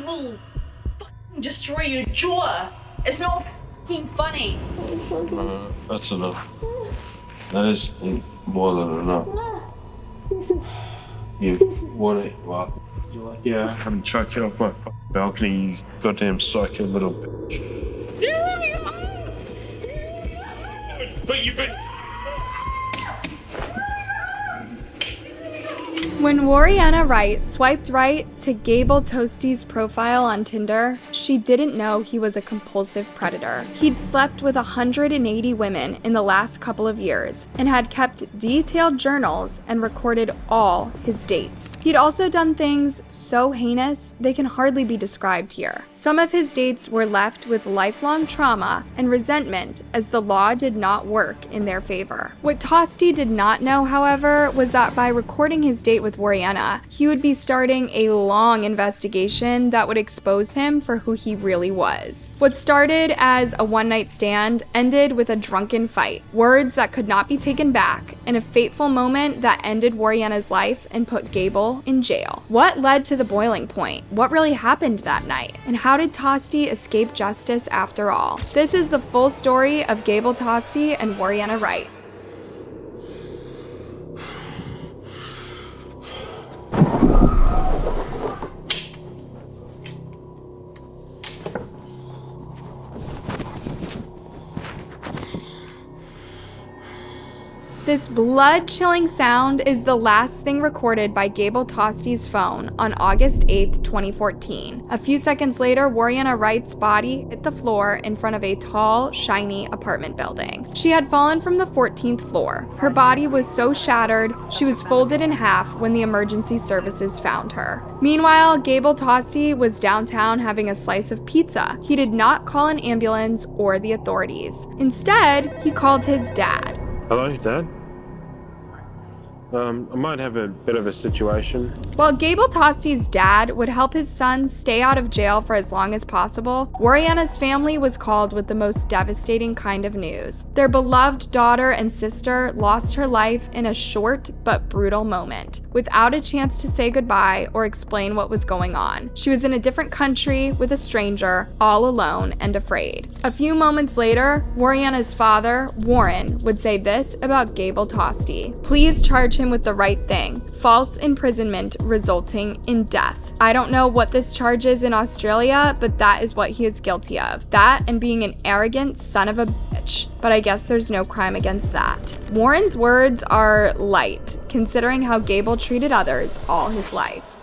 will fucking destroy your jaw. It's not fucking funny. That's enough. That is more than enough. You want it? Well, you're like, yeah, I'm chucking off my fucking balcony, you goddamn psycho little bitch. But you've been. When Warriena Wright swiped right to Gable Tostee's profile on Tinder, she didn't know he was a compulsive predator. He'd slept with 180 women in the last couple of years and had kept detailed journals and recorded all his dates. He'd also done things so heinous they can hardly be described here. Some of his dates were left with lifelong trauma and resentment as the law did not work in their favor. What Tostee did not know, however, was that by recording his date with Warriena, he would be starting a long investigation that would expose him for who he really was. What started as a one-night stand ended with a drunken fight, words that could not be taken back, and a fateful moment that ended Warriena's life and put Gable in jail. What led to the boiling point? What really happened that night? And how did Tostee escape justice after all? This is the full story of Gable Tostee and Warriena Wright. This blood-chilling sound is the last thing recorded by Gable Tostee's phone on August 8, 2014. A few seconds later, Warriena Wright's body hit the floor in front of a tall, shiny apartment building. She had fallen from the 14th floor. Her body was so shattered, she was folded in half when the emergency services found her. Meanwhile, Gable Tostee was downtown having a slice of pizza. He did not call an ambulance or the authorities. Instead, he called his dad. Hello, Dad? I might have a bit of a situation. While Gable Tostee's dad would help his son stay out of jail for as long as possible, Warriena's family was called with the most devastating kind of news. Their beloved daughter and sister lost her life in a short but brutal moment, without a chance to say goodbye or explain what was going on. She was in a different country with a stranger, all alone and afraid. A few moments later, Warriena's father, Warren, would say this about Gable Tostee: "Please charge him with the right thing. False imprisonment resulting in death. I don't know what this charge is in Australia, but that is what he is guilty of. That and being an arrogant son of a bitch. But I guess there's no crime against that." Warren's words are light, considering how Gable treated others all his life.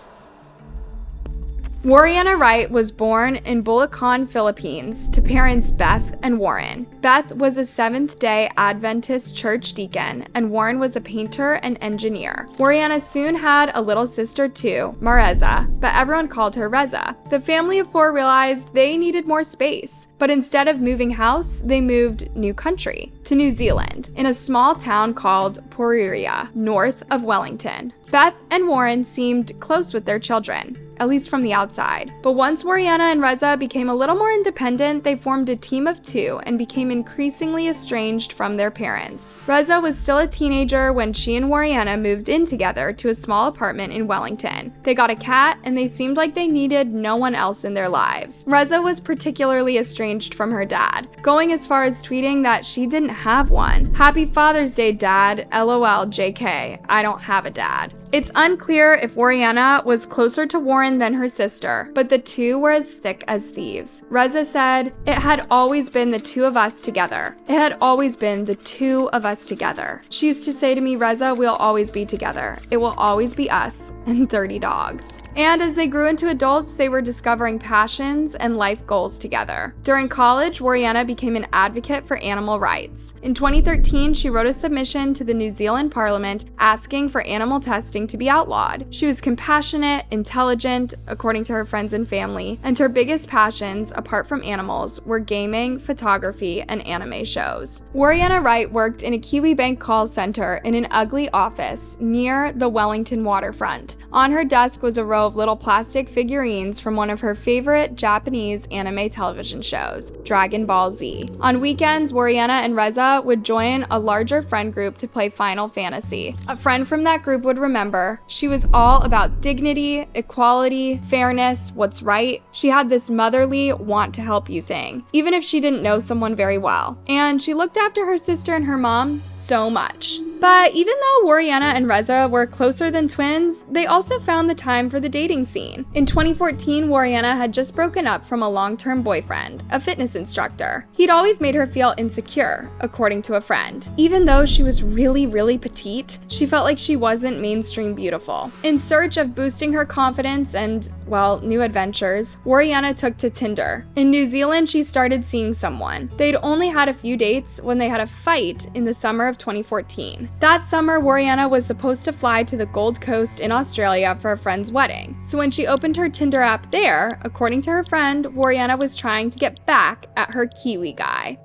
Warriena Wright was born in Bulacan, Philippines, to parents Beth and Warren. Beth was a Seventh-day Adventist church deacon, and Warren was a painter and engineer. Warriena soon had a little sister too, Mareza, but everyone called her Reza. The family of four realized they needed more space, but instead of moving house, they moved new country, to New Zealand, in a small town called Warriena, north of Wellington. Beth and Warren seemed close with their children, at least from the outside. But once Warriena and Reza became a little more independent, they formed a team of two and became increasingly estranged from their parents. Reza was still a teenager when she and Warriena moved in together to a small apartment in Wellington. They got a cat, and they seemed like they needed no one else in their lives. Reza was particularly estranged from her dad, going as far as tweeting that she didn't have one. "Happy Father's Day, Dad. LOL, JK. I don't have a dad." It's unclear if Warriena was closer to Warren than her sister, but the two were as thick as thieves. Reza said, "It had always been the two of us together. It had always been the two of us together. She used to say to me, 'Reza, we'll always be together. It will always be us and 30 dogs. And as they grew into adults, they were discovering passions and life goals together. During college, Warriena became an advocate for animal rights. In 2013, she wrote a submission to the New Zealand Parliament asking for animal testing to be outlawed. She was compassionate, intelligent, according to her friends and family, and her biggest passions, apart from animals, were gaming, photography, and anime shows. Warriena Wright worked in a Kiwi Bank call center in an ugly office near the Wellington waterfront. On her desk was a row of little plastic figurines from one of her favorite Japanese anime television shows, Dragon Ball Z. On weekends, Warriena and Reza would join a larger friend group to play Final Fantasy. A friend from that group would remember number, she was all about dignity, equality, fairness, what's right. She had this motherly want to help you thing, even if she didn't know someone very well. And she looked after her sister and her mom so much. But even though Warriena and Reza were closer than twins, they also found the time for the dating scene. In 2014, Warriena had just broken up from a long-term boyfriend, a fitness instructor. He'd always made her feel insecure, according to a friend. Even though she was really petite, she felt like she wasn't mainstream beautiful. In search of boosting her confidence and, well, new adventures, Warriena took to Tinder. In New Zealand, she started seeing someone. They'd only had a few dates when they had a fight in the summer of 2014. That summer, Warriena was supposed to fly to the Gold Coast in Australia for a friend's wedding. So when she opened her Tinder app there, according to her friend, Warriena was trying to get back at her Kiwi guy.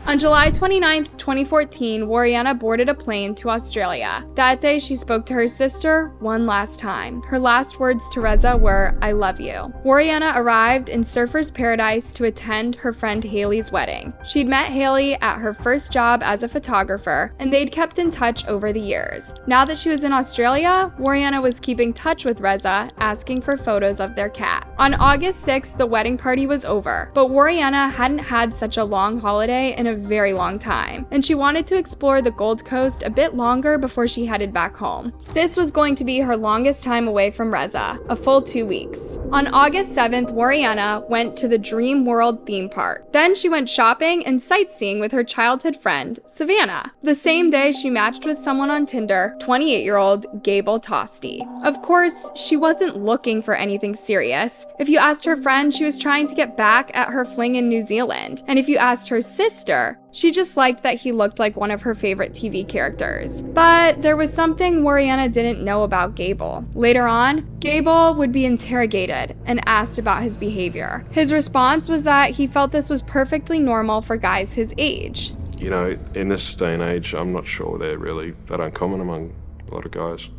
On July 29, 2014, Warriena boarded a plane to Australia. That day, she spoke to her sister one last time. Her last words to Reza were, "I love you." Warriena arrived in Surfer's Paradise to attend her friend Haley's wedding. She'd met Haley at her first job as a photographer, and they'd kept in touch over the years. Now that she was in Australia, Warriena was keeping touch with Reza, asking for photos of their cat. On August 6th, the wedding party was over, but Warriena hadn't had such a long holiday in a very long time, and she wanted to explore the Gold Coast a bit longer before she headed back home. This was going to be her longest time away from Reza, a full 2 weeks. On August 7th, Warriena went to the Dream World theme park. Then she went shopping and sightseeing with her childhood friend, Savannah. The same day, she matched with someone on Tinder, 28-year-old Gable Tostee. Of course, she wasn't looking for anything serious. If you asked her friend, she was trying to get back at her fling in New Zealand. And if you asked her sister, she just liked that he looked like one of her favorite TV characters. But there was something Warriena didn't know about Gable. Later on, Gable would be interrogated and asked about his behavior. His response was that he felt this was perfectly normal for guys his age. You know, in this day and age, I'm not sure they're really that uncommon among a lot of guys.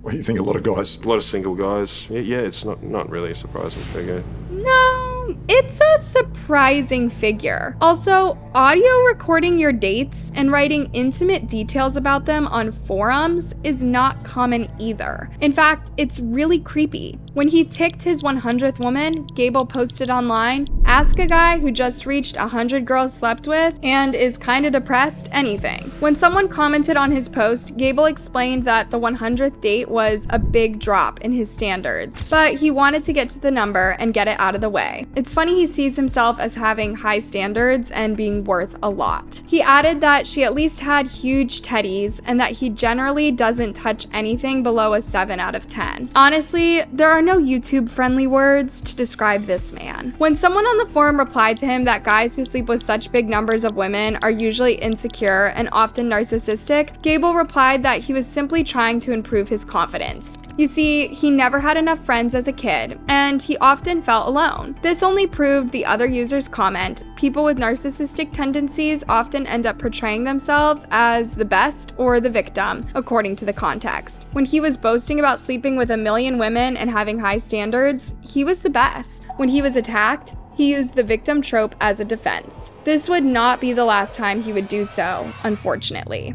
What do you think, a lot of guys? A lot of single guys. Yeah, it's not really a surprising figure. No, it's a surprising figure. Also, audio recording your dates and writing intimate details about them on forums is not common either. In fact, it's really creepy. When he ticked his 100th woman, Gable posted online, "Ask a guy who just reached 100 girls slept with and is kinda depressed anything." When someone commented on his post, Gable explained that the 100th date was a big drop in his standards, but he wanted to get to the number and get it out of the way. It's funny he sees himself as having high standards and being worth a lot. He added that she at least had huge teddies and that he generally doesn't touch anything below a 7 out of 10. Honestly, there are no YouTube-friendly words to describe this man. When someone on the forum replied to him that guys who sleep with such big numbers of women are usually insecure and often narcissistic, Gable replied that he was simply trying to improve his confidence. You see, he never had enough friends as a kid, and he often felt alone. This only proved the other user's comment: people with narcissistic tendencies often end up portraying themselves as the best or the victim, according to the context. When he was boasting about sleeping with 1 million women and having high standards, he was the best. When he was attacked, he used the victim trope as a defense. This would not be the last time he would do so, unfortunately.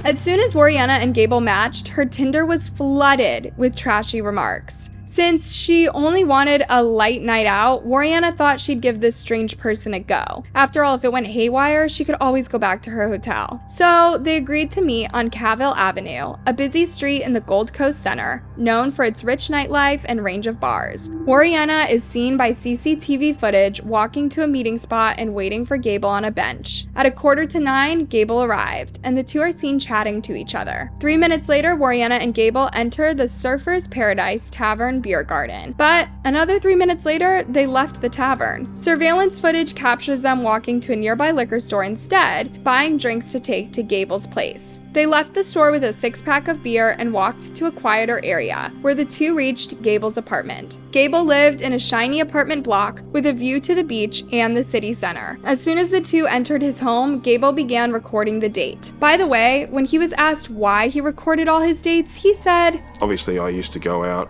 As soon as Warriena and Gable matched, her Tinder was flooded with trashy remarks. Since she only wanted a light night out, Warriena thought she'd give this strange person a go. After all, if it went haywire, she could always go back to her hotel. So they agreed to meet on Cavill Avenue, a busy street in the Gold Coast Center, known for its rich nightlife and range of bars. Warriena is seen by CCTV footage walking to a meeting spot and waiting for Gable on a bench. At 8:45, Gable arrived, and the two are seen chatting to each other. 3 minutes later, Warriena and Gable enter the Surfer's Paradise Tavern beer garden. But another 3 minutes later, they left the tavern. Surveillance footage captures them walking to a nearby liquor store instead, buying drinks to take to Gable's place. They left the store with a 6-pack of beer and walked to a quieter area, where the two reached Gable's apartment. Gable lived in a shiny apartment block with a view to the beach and the city center. As soon as the two entered his home, Gable began recording the date. By the way, when he was asked why he recorded all his dates, he said, Obviously, I used to go out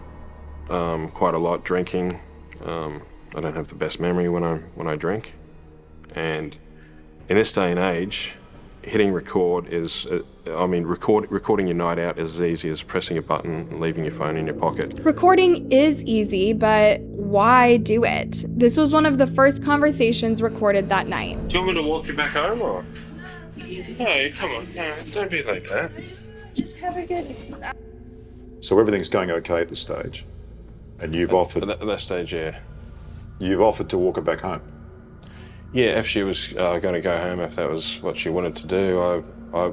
quite a lot drinking. I don't have the best memory when I drink. And in this day and age, hitting record is, recording your night out is as easy as pressing a button and leaving your phone in your pocket. Recording is easy, but why do it? This was one of the first conversations recorded that night. Do you want me to walk you back home or? No, come on. No, don't be like that. Just have a good. So everything's going okay at this stage, and you've offered. At that stage, yeah. You've offered to walk her back home. Yeah, if she was going to go home, if that was what she wanted to do, I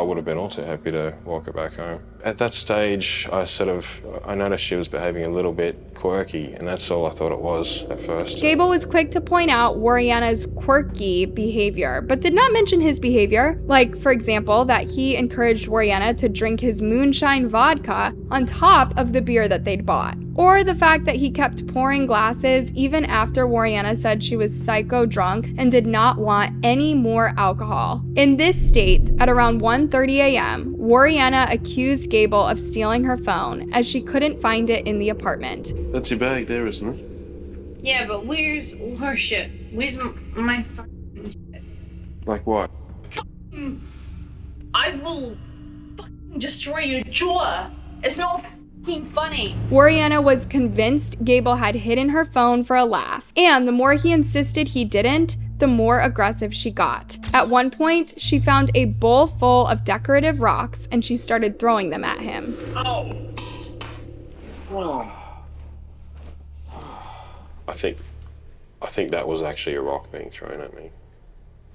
would have been all too happy to walk her back home. At that stage, I noticed she was behaving a little bit quirky, and that's all I thought it was at first. Gable was quick to point out Warriena's quirky behavior, but did not mention his behavior. Like, for example, that he encouraged Warriena to drink his moonshine vodka on top of the beer that they'd bought. Or the fact that he kept pouring glasses even after Warriena said she was psycho drunk and did not want any more alcohol. In this state, at around 1:30 a.m., Warriena accused Gable of stealing her phone as she couldn't find it in the apartment. That's your bag there, isn't it? Yeah, but where's her shit? Where's my fucking shit? Like what? I will fucking destroy your jaw. It's not fucking funny. Warriena was convinced Gable had hidden her phone for a laugh, and the more he insisted he didn't, the more aggressive she got. At one point, she found a bowl full of decorative rocks and she started throwing them at him. Oh. I think that was actually a rock being thrown at me.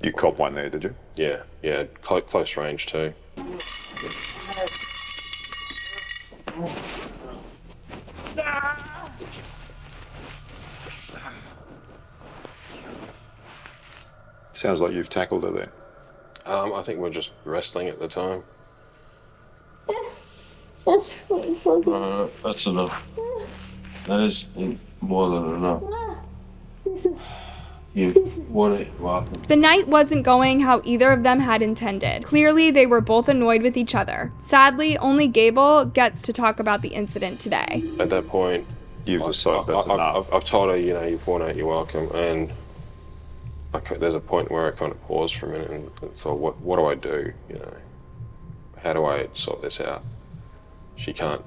You copped one there, did you? Yeah, close range too. Sounds like you've tackled her there. I think we're just wrestling at the time. That's enough. That is more than enough. You want it, welcome. The night wasn't going how either of them had intended. Clearly, they were both annoyed with each other. Sadly, only Gable gets to talk about the incident today. At that point, You've decided that's enough. I've told her, you've worn out your welcome, and there's a point where I kind of pause for a minute and thought, what do I do? How do I sort this out? She can't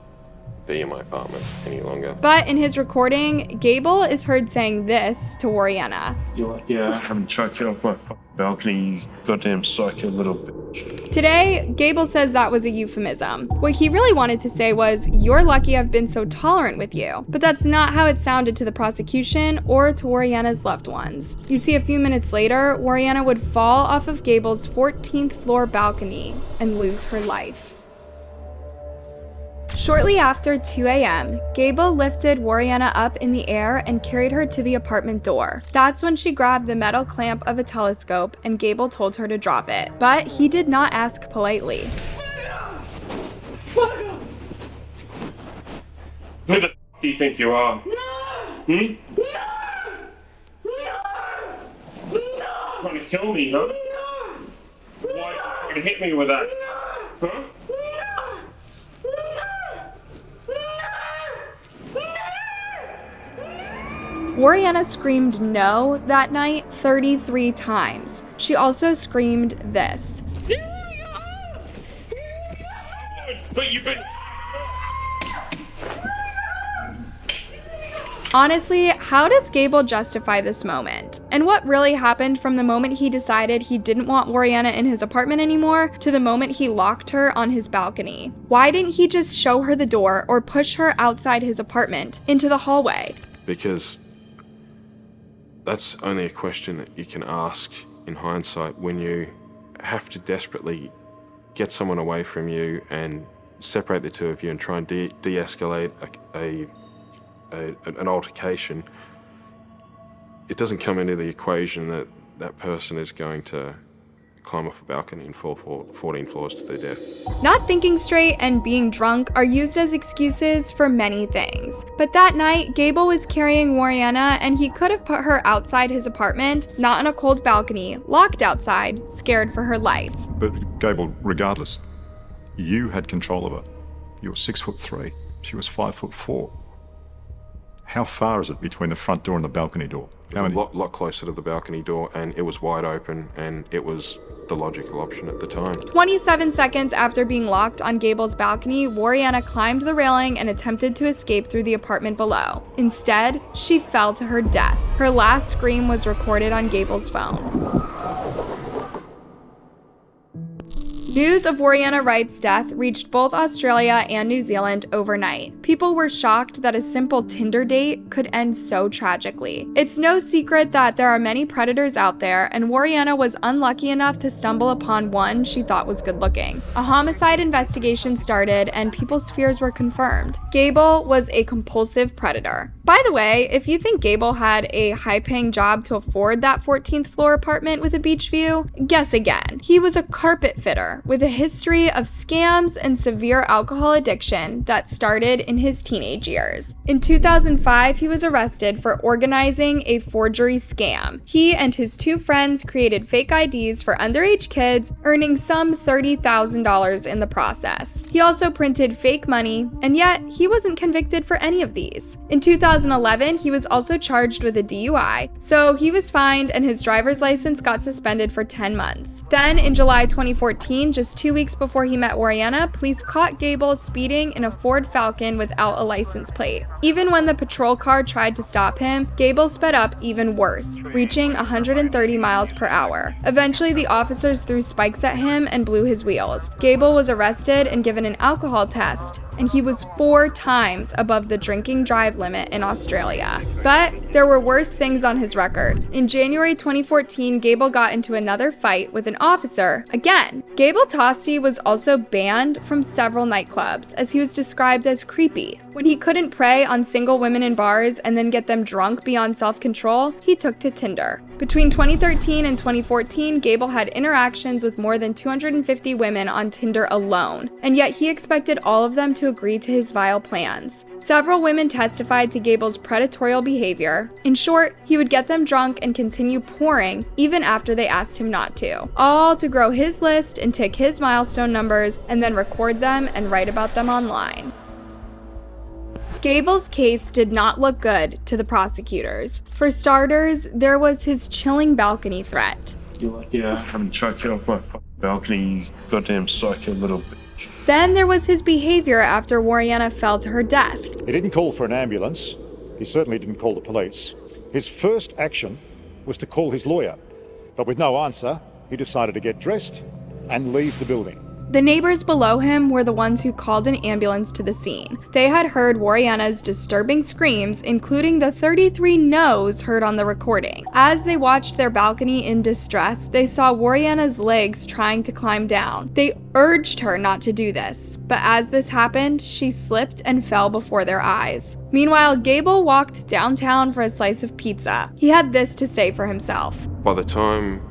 be in my apartment any longer. But in his recording, Gable is heard saying this to Warriena. You're like, yeah, I'm trying to get off my fucking balcony, you goddamn psycho little bitch. Today, Gable says that was a euphemism. What he really wanted to say was, "You're lucky I've been so tolerant with you." But that's not how it sounded to the prosecution or to Warriena's loved ones. You see, a few minutes later, Warriena would fall off of Gable's 14th floor balcony and lose her life. Shortly after 2 a.m., Gable lifted Warriena up in the air and carried her to the apartment door. That's when she grabbed the metal clamp of a telescope and Gable told her to drop it. But he did not ask politely. Who the f*** do you think you are? Hmm? Trying to kill me, huh? Why are you trying to hit me with that? Huh? Warriena screamed no that night 33 times. She also screamed this. But you've been... Honestly, how does Gable justify this moment? And what really happened from the moment he decided he didn't want Warriena in his apartment anymore to the moment he locked her on his balcony? Why didn't he just show her the door or push her outside his apartment into the hallway? Because that's only a question that you can ask in hindsight when you have to desperately get someone away from you and separate the two of you and try and de-escalate an altercation. It doesn't come into the equation that that person is going to climb off a balcony and fall 14 floors to their death. Not thinking straight and being drunk are used as excuses for many things. But that night, Gable was carrying Warriena and he could have put her outside his apartment, not on a cold balcony, locked outside, scared for her life. But Gable, regardless, you had control of her. You were 6'3". She was 5'4". How far is it between the front door and the balcony door? It was a lot closer to the balcony door, and it was wide open, and it was the logical option at the time. 27 seconds after being locked on Gable's balcony, Warriena climbed the railing and attempted to escape through the apartment below. Instead, she fell to her death. Her last scream was recorded on Gable's phone. News of Warriena Wright's death reached both Australia and New Zealand overnight. People were shocked that a simple Tinder date could end so tragically. It's no secret that there are many predators out there, and Warriena was unlucky enough to stumble upon one she thought was good looking. A homicide investigation started, and people's fears were confirmed. Gable was a compulsive predator. By the way, if you think Gable had a high-paying job to afford that 14th floor apartment with a beach view, guess again. He was a carpet fitter with a history of scams and severe alcohol addiction that started in his teenage years. In 2005, he was arrested for organizing a forgery scam. He and his two friends created fake IDs for underage kids, earning some $30,000 in the process. He also printed fake money, and yet he wasn't convicted for any of these. In 2011, he was also charged with a DUI, so he was fined and his driver's license got suspended for 10 months. Then, in July 2014, just 2 weeks before he met Warriena, police caught Gable speeding in a Ford Falcon without a license plate. Even when the patrol car tried to stop him, Gable sped up even worse, reaching 130 miles per hour. Eventually, the officers threw spikes at him and blew his wheels. Gable was arrested and given an alcohol test, and he was 4 times above the drinking drive limit in Australia. But there were worse things on his record. In January 2014, Gable got into another fight with an officer again. Gable Tostee was also banned from several nightclubs, as he was described as creepy. When he couldn't prey on single women in bars and then get them drunk beyond self-control, he took to Tinder. Between 2013 and 2014, Gable had interactions with more than 250 women on Tinder alone, and yet he expected all of them to agree to his vile plans. Several women testified to Gable's predatory behavior. In short, he would get them drunk and continue pouring even after they asked him not to, all to grow his list and tick his milestone numbers and then record them and write about them online. Gable's case did not look good to the prosecutors. For starters, there was his chilling balcony threat. Yeah, I'm trying to get off my balcony, you goddamn psycho little bitch. Then there was his behavior after Warriena fell to her death. He didn't call for an ambulance. He certainly didn't call the police. His first action was to call his lawyer. But with no answer, he decided to get dressed and leave the building. The neighbors below him were the ones who called an ambulance to the scene. They had heard Warriena's disturbing screams, including the 33 no's heard on the recording. As they watched their balcony in distress, they saw Warriena's legs trying to climb down. They urged her not to do this, but as this happened, she slipped and fell before their eyes. Meanwhile, Gable walked downtown for a slice of pizza. He had this to say for himself. By the time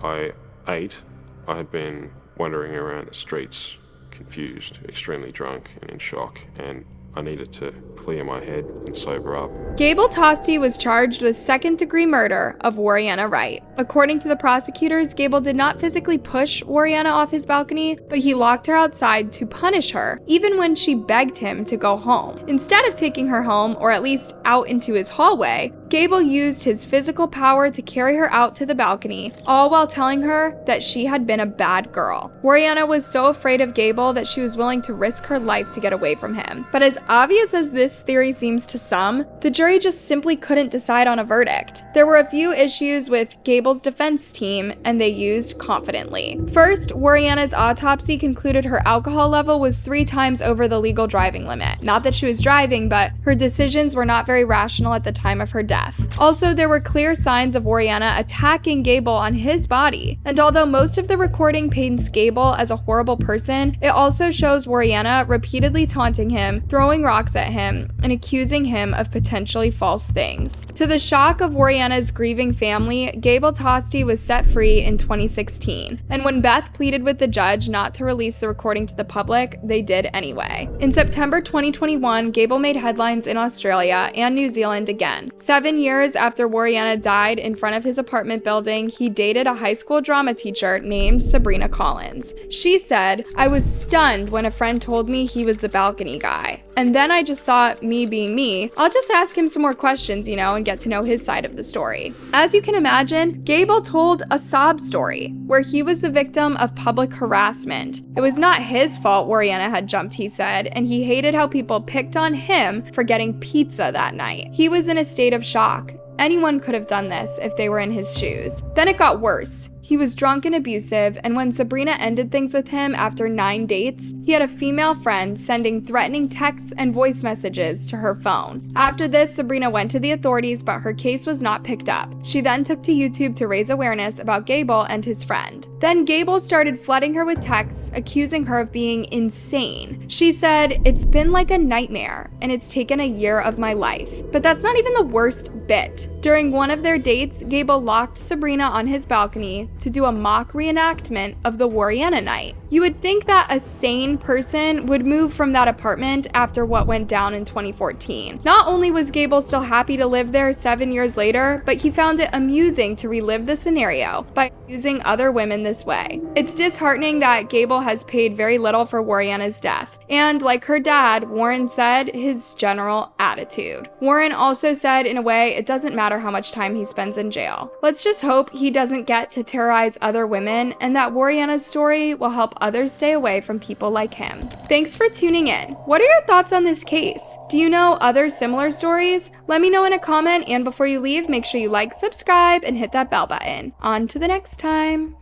I ate, I had been wandering around the streets, confused, extremely drunk and in shock, and I needed to clear my head and sober up. Gable Tostee was charged with second-degree murder of Warriena Wright. According to the prosecutors, Gable did not physically push Warriena off his balcony, but he locked her outside to punish her, even when she begged him to go home. Instead of taking her home, or at least out into his hallway, Gable used his physical power to carry her out to the balcony, all while telling her that she had been a bad girl. Warriena was so afraid of Gable that she was willing to risk her life to get away from him. But as obvious as this theory seems to some, the jury just simply couldn't decide on a verdict. There were a few issues with Gable's defense team, and they used confidently. First, Warriena's autopsy concluded her alcohol level was 3 times over the legal driving limit. Not that she was driving, but her decisions were not very rational at the time of her death. Also, there were clear signs of Warriena attacking Gable on his body, and although most of the recording paints Gable as a horrible person, it also shows Warriena repeatedly taunting him, throwing rocks at him, and accusing him of potentially false things. To the shock of Warriena's grieving family, Gable Tostee was set free in 2016, and when Beth pleaded with the judge not to release the recording to the public, they did anyway. In September 2021, Gable made headlines in Australia and New Zealand again. 7 7 years after Warriena died in front of his apartment building, he dated a high school drama teacher named Sabrina Collins. She said, "I was stunned when a friend told me he was the balcony guy. And then I just thought, me being me, I'll just ask him some more questions, and get to know his side of the story." As you can imagine, Gable told a sob story where he was the victim of public harassment. It was not his fault Warriena had jumped, he said, and he hated how people picked on him for getting pizza that night. He was in a state of shock. Anyone could have done this if they were in his shoes. Then it got worse. He was drunk and abusive, and when Sabrina ended things with him after 9 dates, he had a female friend sending threatening texts and voice messages to her phone. After this, Sabrina went to the authorities, but her case was not picked up. She then took to YouTube to raise awareness about Gable and his friend. Then Gable started flooding her with texts, accusing her of being insane. She said, "It's been like a nightmare, and it's taken a year of my life." But that's not even the worst bit. During one of their dates, Gable locked Sabrina on his balcony to do a mock reenactment of the Warriena night. You would think that a sane person would move from that apartment after what went down in 2014. Not only was Gable still happy to live there 7 years later, but he found it amusing to relive the scenario by using other women this way. It's disheartening that Gable has paid very little for Warriena's death, and like her dad, Warren said, his general attitude. Warren also said, in a way, it doesn't matter how much time he spends in jail. Let's just hope he doesn't get to terrorize other women, and that Warriena's story will help others stay away from people like him. Thanks for tuning in. What are your thoughts on this case? Do you know other similar stories? Let me know in a comment, and before you leave, make sure you like, subscribe, and hit that bell button. On to the next time.